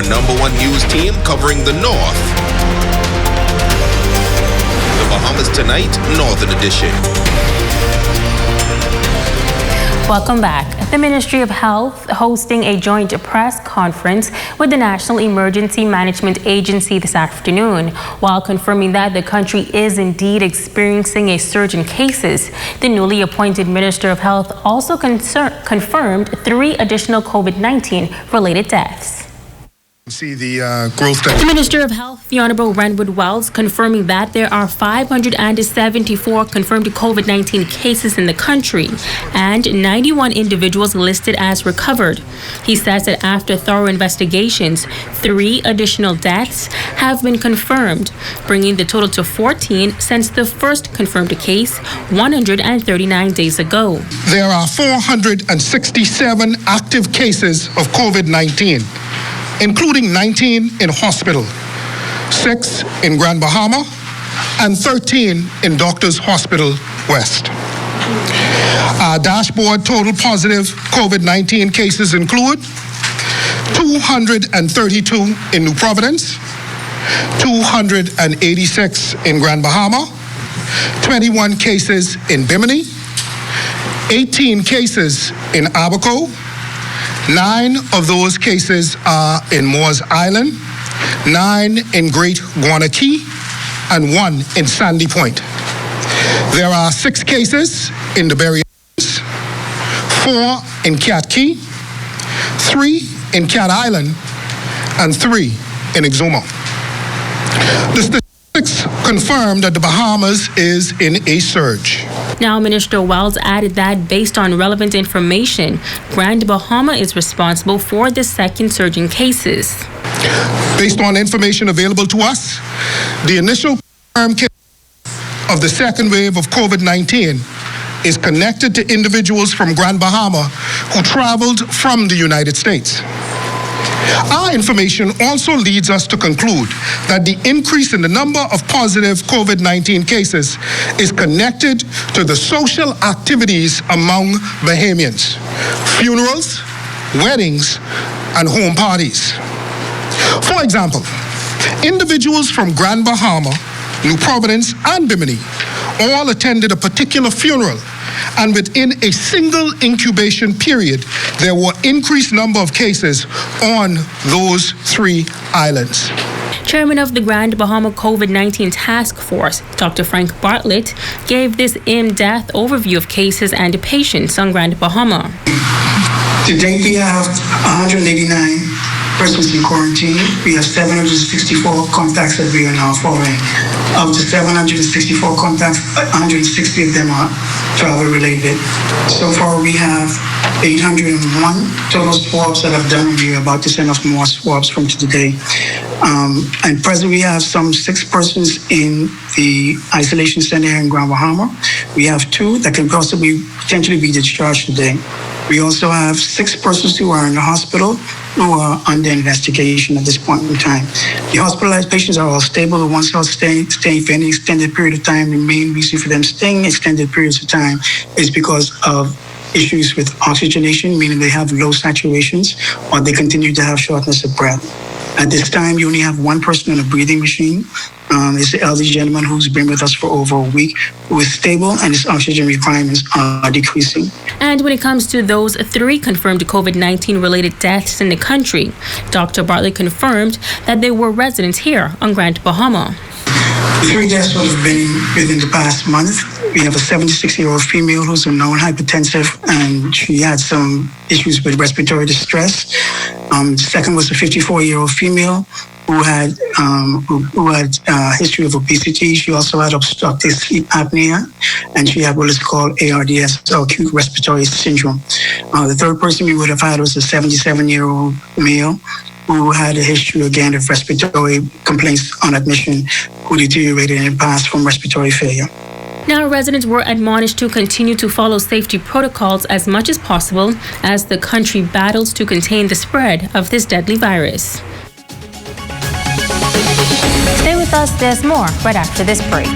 your #1 news team covering the North. The Bahamas Tonight, Northern Edition. Welcome back. The Ministry of Health hosting a joint press conference with the National Emergency Management Agency this afternoon, while confirming that the country is indeed experiencing a surge in cases. The newly appointed Minister of Health also confirmed 3 additional COVID-19 related deaths. See the growth. The Minister of Health, the Honorable Renwood Wells, confirming that there are 574 confirmed COVID-19 cases in the country and 91 individuals listed as recovered. He says that after thorough investigations, 3 additional deaths have been confirmed, bringing the total to 14 since the first confirmed case 139 days ago. There are 467 active cases of COVID-19. Including 19 in hospital, 6 in Grand Bahama, and 13 in Doctors Hospital West. Our dashboard total positive COVID-19 cases include 232 in New Providence, 286 in Grand Bahama, 21 cases in Bimini, 18 cases in Abaco. 9 of those cases are in Moores Island, 9 in Great Guanakee, and 1 in Sandy Point. There are 6 cases in the Berry Islands, 4 in Cat Key, 3 in Cat Island, and 3 in Exuma. The statistics confirm that the Bahamas is in a surge. Now, Minister Wells added that based on relevant information, Grand Bahama is responsible for the second surge in cases. Based on information available to us, the initial confirmed case of the second wave of COVID-19 is connected to individuals from Grand Bahama who traveled from the United States. Our information also leads us to conclude that the increase in the number of positive COVID-19 cases is connected to the social activities among Bahamians, funerals, weddings, and home parties. For example, individuals from Grand Bahama, New Providence, and Bimini all attended a particular funeral, and within a single incubation period, there were increased number of cases on those 3 islands. Chairman of the Grand Bahama COVID-19 Task Force, Dr. Frank Bartlett, gave this in-depth overview of cases and patients on Grand Bahama. To date, we have 189 persons in quarantine. We have 764 contacts that we are now following. Of the 764 contacts, 160 of them are travel-related. So far, we have 801 total swabs that have done. We are about to send off more swabs from today. And presently, we have some 6 persons in the isolation center here in Grand Bahama. We have 2 that can possibly potentially be discharged today. We also have 6 persons who are in the hospital who are under investigation at this point in time. The hospitalized patients are all stable. The ones who are staying for any extended period of time, the main reason for them staying extended periods of time is because of issues with oxygenation, meaning they have low saturations or they continue to have shortness of breath. At this time, you only have 1 person on a breathing machine. It's the elderly gentleman who's been with us for over a week, who is stable, and his oxygen requirements are decreasing. And when it comes to those 3 confirmed COVID-19 related deaths in the country, Dr. Bartlett confirmed that they were residents here on Grand Bahama. The 3 deaths would have been within the past month. We have a 76-year-old female who's a known hypertensive, and she had some issues with respiratory distress. The second was a 54-year-old female who had a history of obesity. She also had obstructive sleep apnea, and she had what is called ARDS, or acute respiratory syndrome. The third person we would have had was a 77-year-old male who had a history, again, of respiratory complaints on admission, who deteriorated in the past from respiratory failure. Now, residents were admonished to continue to follow safety protocols as much as possible as the country battles to contain the spread of this deadly virus. Stay with us, there's more right after this break.